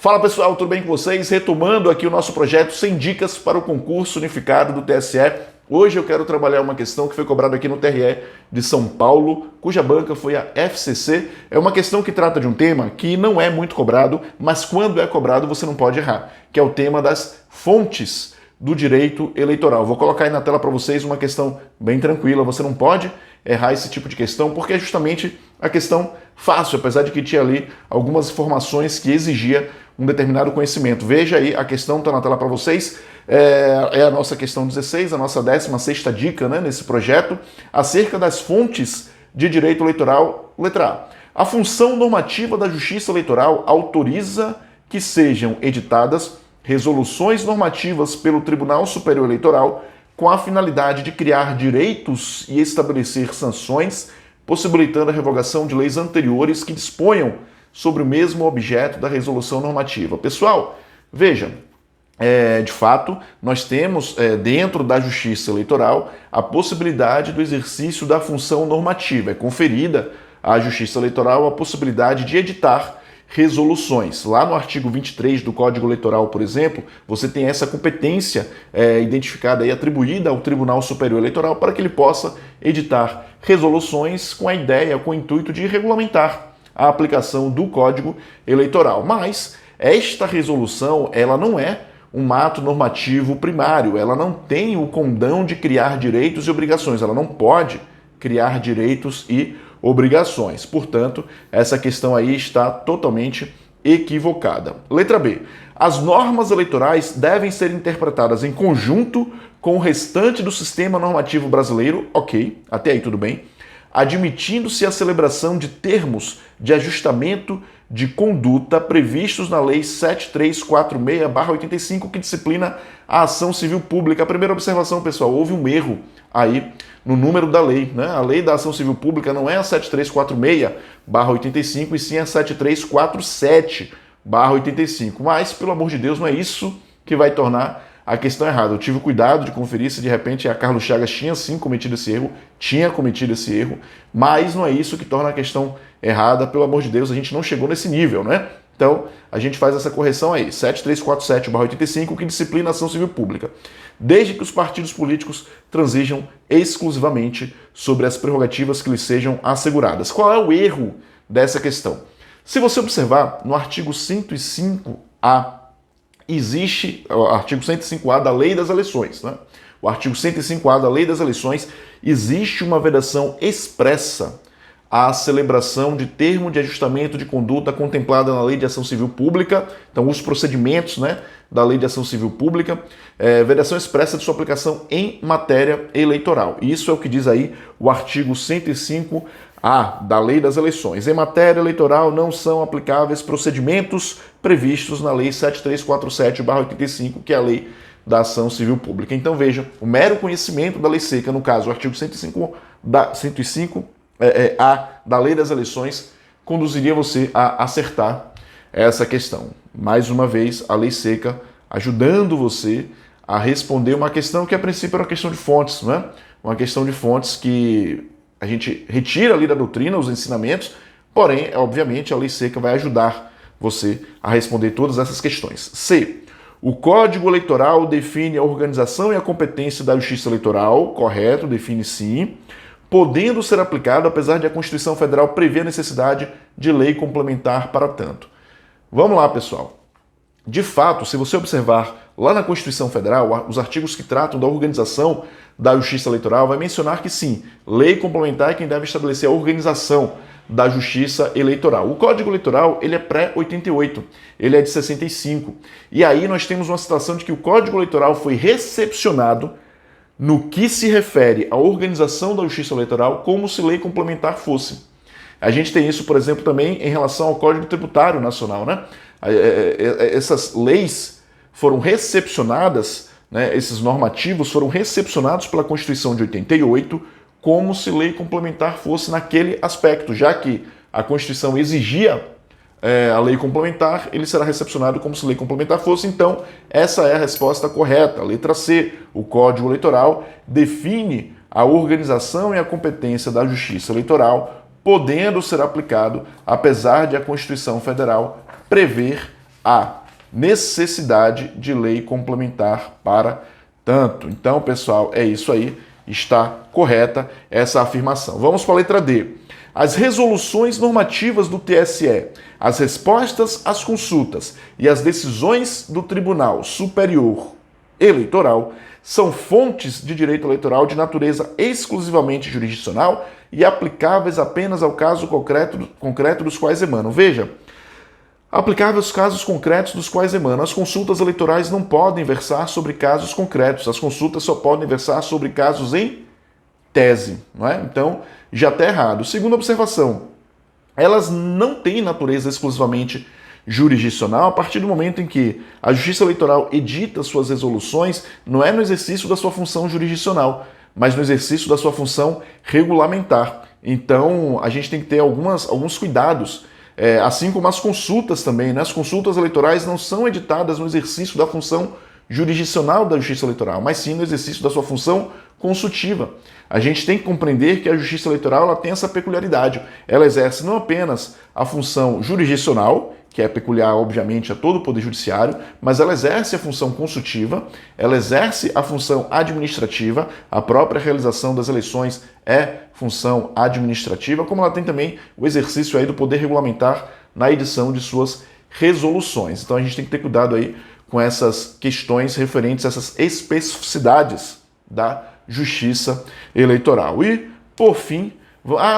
Fala pessoal, tudo bem com vocês? Retomando aqui o nosso projeto 100 dicas para o concurso unificado do TSE. Hoje eu quero trabalhar uma questão que foi cobrada aqui no TRE de São Paulo, cuja banca foi a FCC. É uma questão que trata de um tema que não é muito cobrado, mas quando é cobrado você não pode errar, que é o tema das fontes do direito eleitoral. Vou colocar aí na tela para vocês uma questão bem tranquila, você não pode errar esse tipo de questão, porque é justamente a questão fácil, apesar de que tinha ali algumas informações que exigia um determinado conhecimento. Veja aí, a questão está na tela para vocês, é a nossa questão 16, a nossa 16ª dica, né, nesse projeto, acerca das fontes de direito eleitoral. Letra A. A função normativa da Justiça Eleitoral autoriza que sejam editadas resoluções normativas pelo Tribunal Superior Eleitoral com a finalidade de criar direitos e estabelecer sanções, possibilitando a revogação de leis anteriores que disponham sobre o mesmo objeto da resolução normativa. Pessoal, veja, de fato, nós temos dentro da Justiça Eleitoral a possibilidade do exercício da função normativa. É conferida à Justiça Eleitoral a possibilidade de editar resoluções. Lá no artigo 23 do Código Eleitoral, por exemplo, você tem essa competência identificada e atribuída ao Tribunal Superior Eleitoral para que ele possa editar resoluções com a ideia, com o intuito de regulamentar a aplicação do Código Eleitoral. Mas esta resolução, ela não é um ato normativo primário, ela não tem o condão de criar direitos e obrigações, ela não pode criar direitos e obrigações. Portanto, essa questão aí está totalmente equivocada. Letra B. As normas eleitorais devem ser interpretadas em conjunto com o restante do sistema normativo brasileiro, ok, até aí tudo bem, admitindo-se a celebração de termos de ajustamento de conduta previstos na Lei 7346/85, que disciplina a ação civil pública. A primeira observação, pessoal, houve um erro aí no número da lei, né? A Lei da Ação Civil Pública não é a 7346/85, e sim a 7347/85. Mas, pelo amor de Deus, não é isso que vai tornar a questão errada. Eu tive cuidado de conferir se de repente a Carlos Chagas tinha sim cometido esse erro, mas não é isso que torna a questão errada. Pelo amor de Deus, a gente não chegou nesse nível, né? Então, a gente faz essa correção aí, 7347/85, que disciplina a ação civil pública, desde que os partidos políticos transigam exclusivamente sobre as prerrogativas que lhes sejam asseguradas. Qual é o erro dessa questão? Se você observar, no artigo 105A, existe o artigo 105A da Lei das Eleições, né? O artigo 105A da Lei das Eleições, existe uma vedação expressa à celebração de termo de ajustamento de conduta contemplada na Lei de Ação Civil Pública, então os procedimentos, né, da Lei de Ação Civil Pública, vedação expressa de sua aplicação em matéria eleitoral. Isso é o que diz aí o artigo 105A da Lei das Eleições. Em matéria eleitoral não são aplicáveis procedimentos previstos na Lei 7347/85, que é a Lei da Ação Civil Pública. Então veja, o mero conhecimento da lei seca, no caso o artigo 105A da Lei das Eleições, conduziria você a acertar essa questão. Mais uma vez, a lei seca ajudando você a responder uma questão que a princípio era uma questão de fontes, né? Uma questão de fontes que a gente retira ali da doutrina os ensinamentos, porém, obviamente, a lei seca vai ajudar você a responder todas essas questões. C. O Código Eleitoral define a organização e a competência da Justiça Eleitoral, correto, define sim, podendo ser aplicado, apesar de a Constituição Federal prever a necessidade de lei complementar para tanto. Vamos lá, pessoal. De fato, se você observar lá na Constituição Federal, os artigos que tratam da organização da Justiça Eleitoral, vai mencionar que sim, lei complementar é quem deve estabelecer a organização da Justiça Eleitoral. O Código Eleitoral, ele é pré-88, ele é de 65. E aí nós temos uma situação de que o Código Eleitoral foi recepcionado no que se refere à organização da Justiça Eleitoral como se lei complementar fosse. A gente tem isso, por exemplo, também em relação ao Código Tributário Nacional, né? Essas leis foram recepcionadas, né, esses normativos foram recepcionados pela Constituição de 88 como se lei complementar fosse naquele aspecto, já que a Constituição exigia a lei complementar, ele será recepcionado como se lei complementar fosse. Então, essa é a resposta correta. Letra C. O Código Eleitoral define a organização e a competência da Justiça Eleitoral, podendo ser aplicado, apesar de a Constituição Federal prever há necessidade de lei complementar para tanto. Então, pessoal, é isso aí, está correta essa afirmação. Vamos para a letra D. As resoluções normativas do TSE, as respostas às consultas e as decisões do Tribunal Superior Eleitoral são fontes de direito eleitoral de natureza exclusivamente jurisdicional e aplicáveis apenas ao caso concreto dos quais emanam. Veja, aplicáveis aos casos concretos dos quais emanam. As consultas eleitorais não podem versar sobre casos concretos, as consultas só podem versar sobre casos em tese, não é? Então, já está errado. Segunda observação, elas não têm natureza exclusivamente jurisdicional a partir do momento em que a Justiça Eleitoral edita suas resoluções, não é no exercício da sua função jurisdicional, mas no exercício da sua função regulamentar. Então, a gente tem que ter alguns cuidados, assim como as consultas também, né? As consultas eleitorais não são editadas no exercício da função jurisdicional da Justiça Eleitoral, mas sim no exercício da sua função consultiva. A gente tem que compreender que a Justiça Eleitoral ela tem essa peculiaridade. Ela exerce não apenas a função jurisdicional, que é peculiar, obviamente, a todo o Poder Judiciário, mas ela exerce a função consultiva, ela exerce a função administrativa, a própria realização das eleições é função administrativa, como ela tem também o exercício aí do poder regulamentar na edição de suas resoluções. Então a gente tem que ter cuidado aí com essas questões referentes a essas especificidades da Justiça Eleitoral. E, por fim,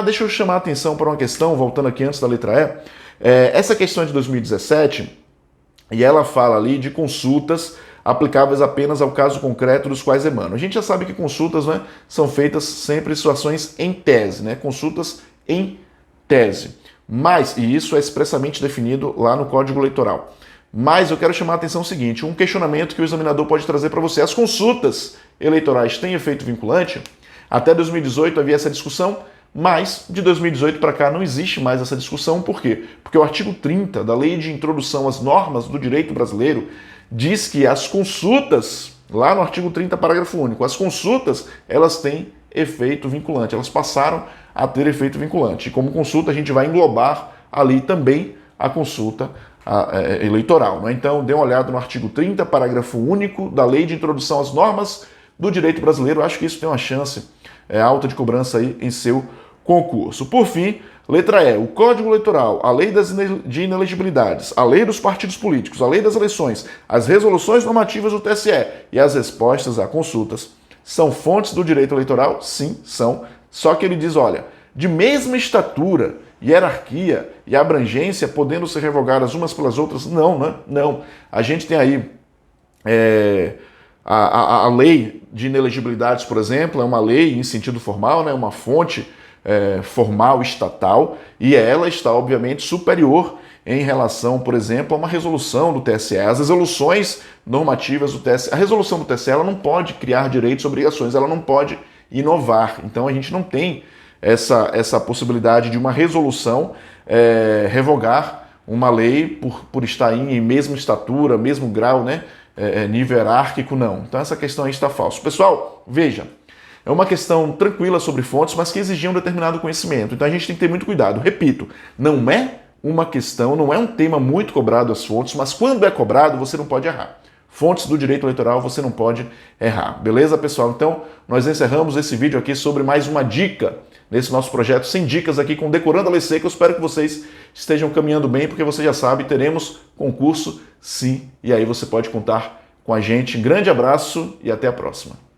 deixa eu chamar a atenção para uma questão, voltando aqui antes da letra E, essa questão é de 2017, e ela fala ali de consultas aplicáveis apenas ao caso concreto dos quais emanam. A gente já sabe que consultas, né, são feitas sempre em situações em tese, né, consultas em tese. Mas, e isso é expressamente definido lá no Código Eleitoral. Mas eu quero chamar a atenção seguinte, um questionamento que o examinador pode trazer para você. As consultas eleitorais têm efeito vinculante? Até 2018 havia essa discussão, mas de 2018 para cá não existe mais essa discussão. Por quê? Porque o artigo 30 da Lei de Introdução às Normas do Direito Brasileiro diz que as consultas, lá no artigo 30, parágrafo único, as consultas, elas têm efeito vinculante, elas passaram a ter efeito vinculante. E como consulta a gente vai englobar ali também a consulta eleitoral, né? Então, dê uma olhada no artigo 30, parágrafo único da Lei de Introdução às Normas do Direito Brasileiro. Eu acho que isso tem uma chance alta de cobrança aí em seu concurso. Por fim, letra E, o Código Eleitoral, a Lei de Inelegibilidades, a Lei dos Partidos Políticos, a Lei das Eleições, as resoluções normativas do TSE e as respostas a consultas são fontes do direito eleitoral? Sim, são. Só que ele diz, olha, de mesma estatura, hierarquia e abrangência, podendo ser revogadas umas pelas outras? Não, né? Não. A gente tem aí a lei de inelegibilidades, por exemplo, é uma lei em sentido formal, né? Uma fonte formal estatal, e ela está, obviamente, superior em relação, por exemplo, a uma resolução do TSE. As resoluções normativas do TSE, a resolução do TSE ela não pode criar direitos e obrigações, ela não pode inovar. Então a gente não tem essa possibilidade de uma resolução revogar uma lei por estar em mesma estatura, mesmo grau, né, nível hierárquico, não. Então essa questão aí está falsa. Pessoal, veja, é uma questão tranquila sobre fontes, mas que exigia um determinado conhecimento. Então a gente tem que ter muito cuidado. Repito, não é uma questão, não é um tema muito cobrado as fontes, mas quando é cobrado você não pode errar. Fontes do direito eleitoral você não pode errar. Beleza, pessoal? Então nós encerramos esse vídeo aqui sobre mais uma dica nesse nosso projeto 100 dicas aqui com Decorando a Lei Seca. Eu espero que vocês estejam caminhando bem, porque você já sabe, teremos concurso sim, e aí você pode contar com a gente. Um grande abraço e até a próxima.